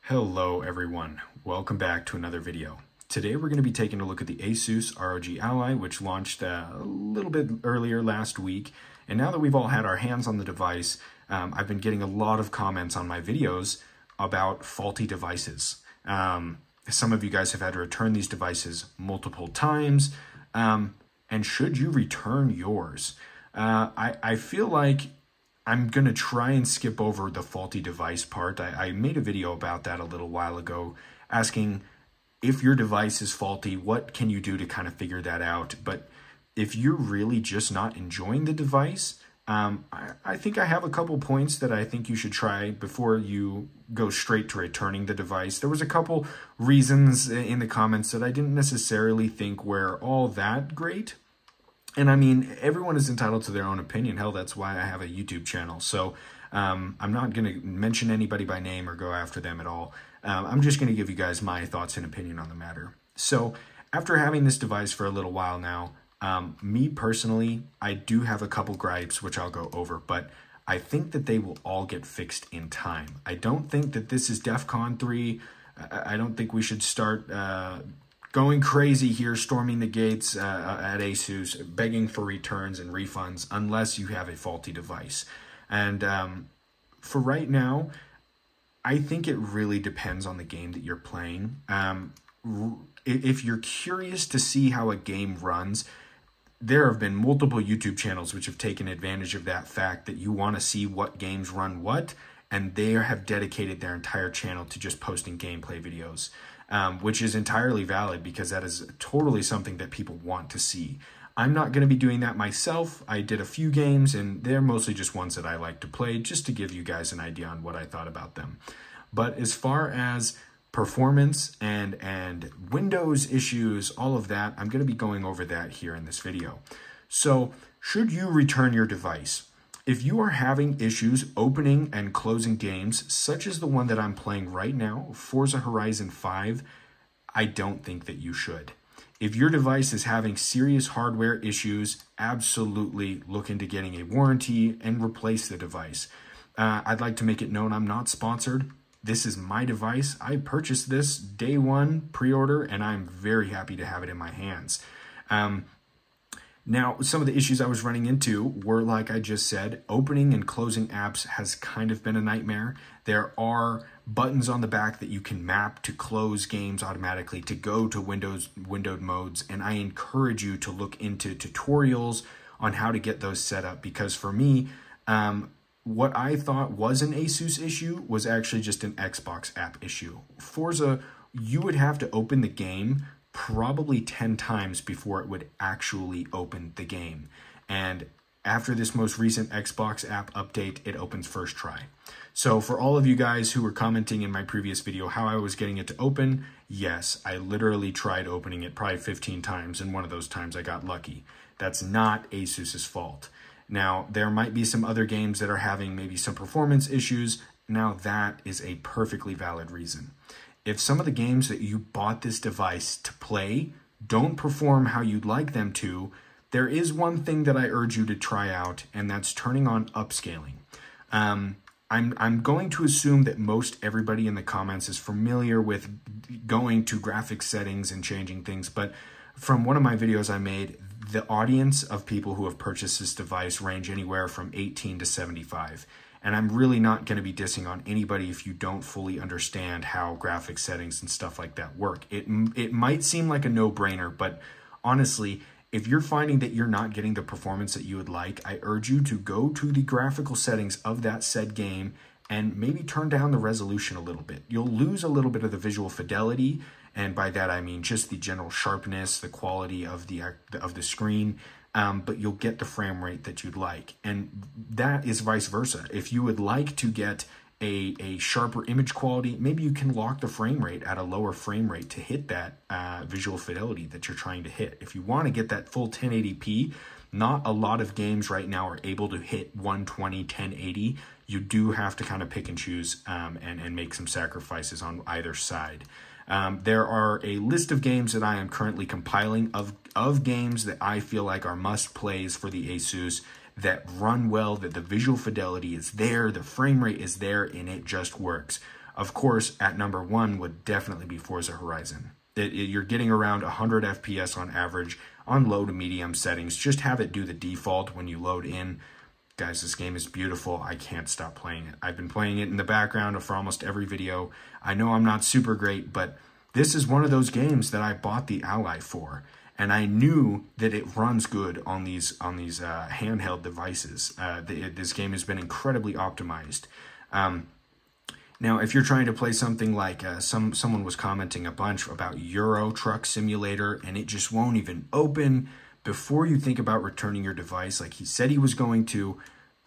Hello everyone, welcome back to another video. Today we're going to be taking a look at the Asus ROG Ally, which launched a little bit earlier last week. And now that we've all had our hands on the device, I've been getting a lot of comments on my videos about faulty devices. Some of you guys have had to return these devices multiple times, and should you return yours? I feel like I'm going to try and skip over the faulty device part. I made a video about that a little while ago, asking if your device is faulty, what can you do to kind of figure that out? But if you're really just not enjoying the device, I think I have a couple points that I think you should try before you go straight to returning the device. There was a couple reasons in the comments that I didn't necessarily think were all that great. And I mean, everyone is entitled to their own opinion. Hell, that's why I have a YouTube channel. So I'm not going to mention anybody by name or go after them at all. I'm just going to give you guys my thoughts and opinion on the matter. So after having this device for a little while now, me personally, I do have a couple gripes, which I'll go over, but I think that they will all get fixed in time. I don't think that this is DEFCON 3. I don't think we should start going crazy here, storming the gates at Asus, begging for returns and refunds unless you have a faulty device. And for right now, I think it really depends on the game that you're playing. If you're curious to see how a game runs, there have been multiple YouTube channels which have taken advantage of that fact that you want to see what games run what, and they have dedicated their entire channel to just posting gameplay videos. Which is entirely valid because that is totally something that people want to see. I'm not going to be doing that myself. I did a few games and they're mostly just ones that I like to play just to give you guys an idea on what I thought about them. But as far as performance and Windows issues, all of that, I'm going to be going over that here in this video. So should you return your device? If you are having issues opening and closing games, such as the one that I'm playing right now, Forza Horizon 5, I don't think that you should. If your device is having serious hardware issues, absolutely look into getting a warranty and replace the device. I'd like to make it known I'm not sponsored. This is my device. I purchased this day one pre-order, and I'm very happy to have it in my hands. Now, some of the issues I was running into were, like I just said, opening and closing apps has kind of been a nightmare. There are buttons on the back that you can map to close games automatically, to go to windowed modes, and I encourage you to look into tutorials on how to get those set up, because for me, what I thought was an Asus issue was actually just an Xbox app issue. Forza, you would have to open the game probably 10 times before it would actually open the game. And after this most recent Xbox app update, it opens first try. So for all of you guys who were commenting in my previous video how I was getting it to open, yes, I literally tried opening it probably 15 times, and one of those times I got lucky. That's not Asus's fault. Now, there might be some other games that are having maybe some performance issues. Now, that is a perfectly valid reason. If some of the games that you bought this device to play don't perform how you'd like them to, there is one thing that I urge you to try out, and that's turning on upscaling. I'm going to assume that most everybody in the comments is familiar with going to graphics settings and changing things, but from one of my videos I made, the audience of people who have purchased this device range anywhere from 18 to 75. And I'm really not going to be dissing on anybody if you don't fully understand how graphics settings and stuff like that work. It might seem like a no-brainer, but honestly, if you're finding that you're not getting the performance that you would like, I urge you to go to the graphical settings of that said game and maybe turn down the resolution a little bit. You'll lose a little bit of the visual fidelity, and by that I mean just the general sharpness, the quality of the screen. But you'll get the frame rate that you'd like. And that is vice versa. If you would like to get a sharper image quality, maybe you can lock the frame rate at a lower frame rate to hit that visual fidelity that you're trying to hit. If you want to get that full 1080p, not a lot of games right now are able to hit 120, 1080. You do have to kind of pick and choose and make some sacrifices on either side. There are a list of games that I am currently compiling of games that I feel like are must-plays for the Asus, that run well, that the visual fidelity is there, the frame rate is there, and it just works. Of course, at number 1 would definitely be Forza Horizon. You're getting around 100 FPS on average on low to medium settings. Just have it do the default when you load in. Guys, this game is beautiful. I can't stop playing it. I've been playing it in the background for almost every video. I know I'm not super great, but this is one of those games that I bought the Ally for. And I knew that it runs good on these handheld devices. This game has been incredibly optimized. Now, if you're trying to play something like someone was commenting a bunch about Euro Truck Simulator, and it just won't even open, before you think about returning your device, like he said he was going to,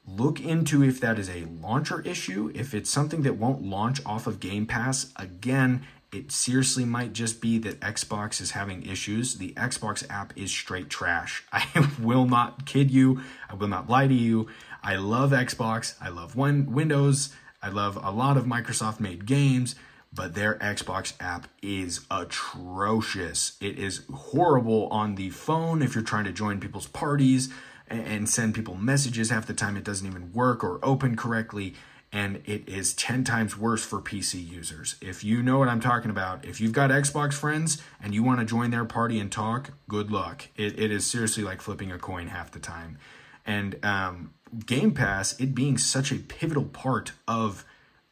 look into if that is a launcher issue. If it's something that won't launch off of Game Pass, again, it seriously might just be that Xbox is having issues. The Xbox app is straight trash. I will not kid you. I will not lie to you. I love Xbox. I love Windows. I love a lot of Microsoft-made games, but their Xbox app is atrocious. It is horrible on the phone if you're trying to join people's parties and send people messages. Half the time it doesn't even work or open correctly. And it is 10 times worse for PC users. If you know what I'm talking about, if you've got Xbox friends and you want to join their party and talk, good luck. It is seriously like flipping a coin half the time. And Game Pass, it being such a pivotal part of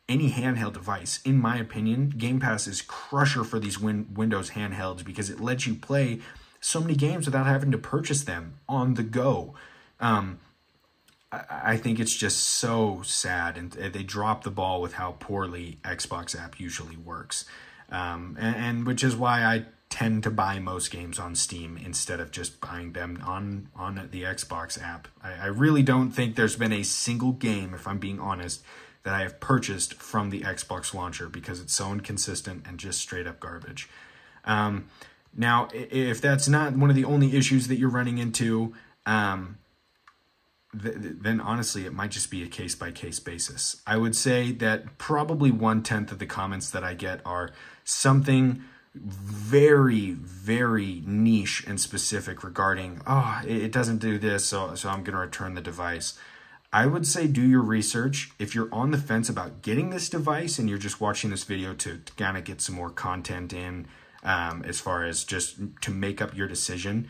any handheld device, in my opinion, Game Pass is crusher for these Windows handhelds because it lets you play so many games without having to purchase them on the go. I think it's just so sad, and they drop the ball with how poorly Xbox app usually works. And which is why I tend to buy most games on Steam instead of just buying them on the Xbox app. I really don't think there's been a single game, if I'm being honest, that I have purchased from the Xbox launcher because it's so inconsistent and just straight up garbage. Now, if that's not one of the only issues that you're running into, then honestly, it might just be a case-by-case basis. I would say that probably 1/10 of the comments that I get are something very, very niche and specific regarding, oh, it doesn't do this, so I'm going to return the device. I would say do your research. If you're on the fence about getting this device and you're just watching this video to kind of get some more content in, as far as just to make up your decision,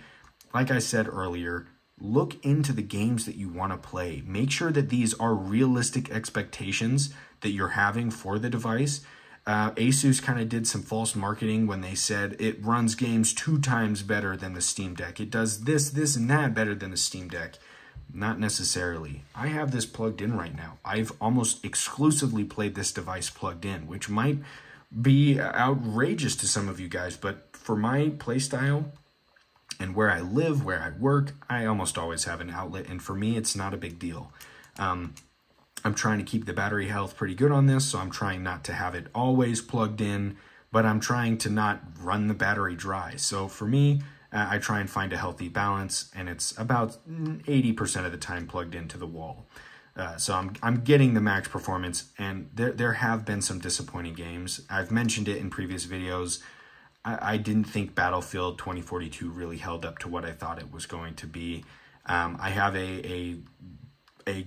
like I said earlier, look into the games that you want to play. Make sure that these are realistic expectations that you're having for the device. Asus kind of did some false marketing when they said it runs games 2 times better than the Steam Deck. It does this, and that better than the Steam Deck. Not necessarily. I have this plugged in right now. I've almost exclusively played this device plugged in, which might be outrageous to some of you guys, but for my playstyle, and where I live, where I work, I almost always have an outlet. And for me, it's not a big deal. I'm trying to keep the battery health pretty good on this, so I'm trying not to have it always plugged in, but I'm trying to not run the battery dry. So for me, I try and find a healthy balance, and it's about 80% of the time plugged into the wall. So I'm getting the max performance, and there have been some disappointing games. I've mentioned it in previous videos. I didn't think Battlefield 2042 really held up to what I thought it was going to be. I have a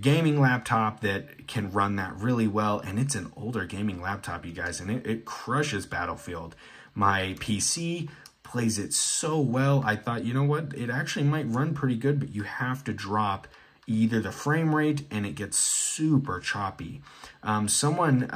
gaming laptop that can run that really well, and it's an older gaming laptop, you guys, and it crushes Battlefield. My PC plays it so well, I thought, you know what, it actually might run pretty good, but you have to drop either the frame rate, and it gets super choppy. Someone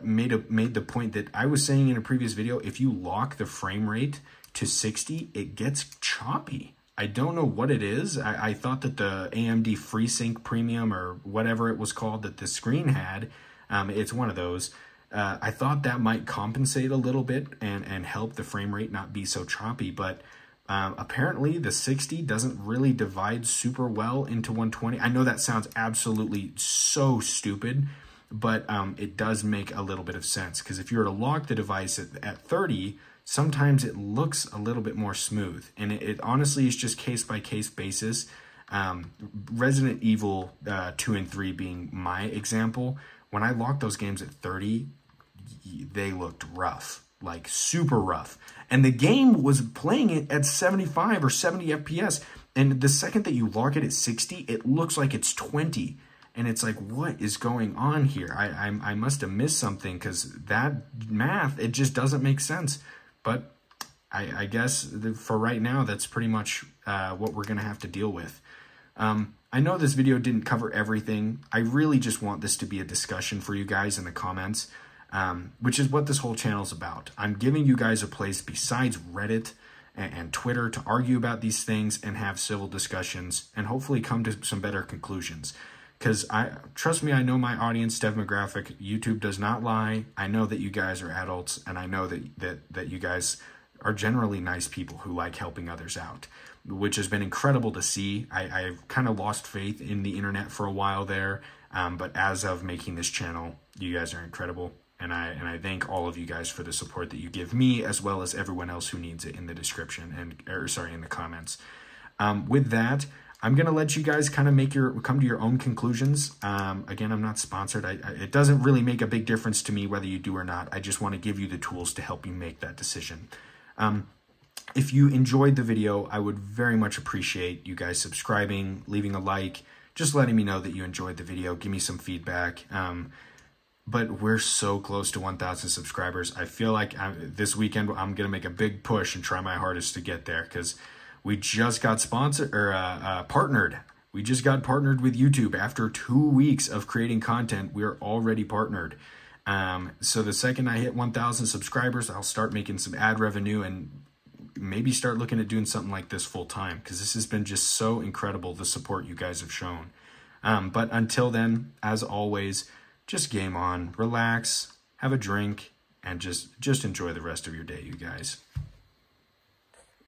made the point that I was saying in a previous video, if you lock the frame rate to 60, it gets choppy. I don't know what it is. I thought that the AMD FreeSync Premium, or whatever it was called that the screen had, it's one of those, I thought that might compensate a little bit and help the frame rate not be so choppy, but apparently the 60 doesn't really divide super well into 120. I know that sounds absolutely so stupid, but it does make a little bit of sense, because if you were to lock the device at 30, sometimes it looks a little bit more smooth, and it honestly is just case-by-case basis. Resident Evil 2 and 3 being my example, when I locked those games at 30, they looked rough, like super rough. And the game was playing it at 75 or 70 FPS. And the second that you lock it at 60, it looks like it's 20. And it's like, what is going on here? I must have missed something, because that math, it just doesn't make sense. But I guess for right now, that's pretty much what we're going to have to deal with. I know this video didn't cover everything. I really just want this to be a discussion for you guys in the comments, which is what this whole channel is about. I'm giving you guys a place besides Reddit and Twitter to argue about these things and have civil discussions and hopefully come to some better conclusions. Because trust me, I know my audience demographic. YouTube does not lie. I know that you guys are adults, and I know that you guys are generally nice people who like helping others out, which has been incredible to see. I've kind of lost faith in the internet for a while there, but as of making this channel, you guys are incredible, and I thank all of you guys for the support that you give me, as well as everyone else who needs it, in the description in the comments. With that, I'm going to let you guys kind of come to your own conclusions. Again, I'm not sponsored. It doesn't really make a big difference to me whether you do or not. I just want to give you the tools to help you make that decision. If you enjoyed the video, I would very much appreciate you guys subscribing, leaving a like, just letting me know that you enjoyed the video. Give me some feedback. But we're so close to 1,000 subscribers. I feel like this weekend I'm going to make a big push and try my hardest to get there, because we just got partnered. We just got partnered with YouTube. After 2 weeks of creating content, we're already partnered. So the second I hit 1,000 subscribers, I'll start making some ad revenue and maybe start looking at doing something like this full time, because this has been just so incredible, the support you guys have shown. But until then, as always, just game on, relax, have a drink, and just enjoy the rest of your day, you guys.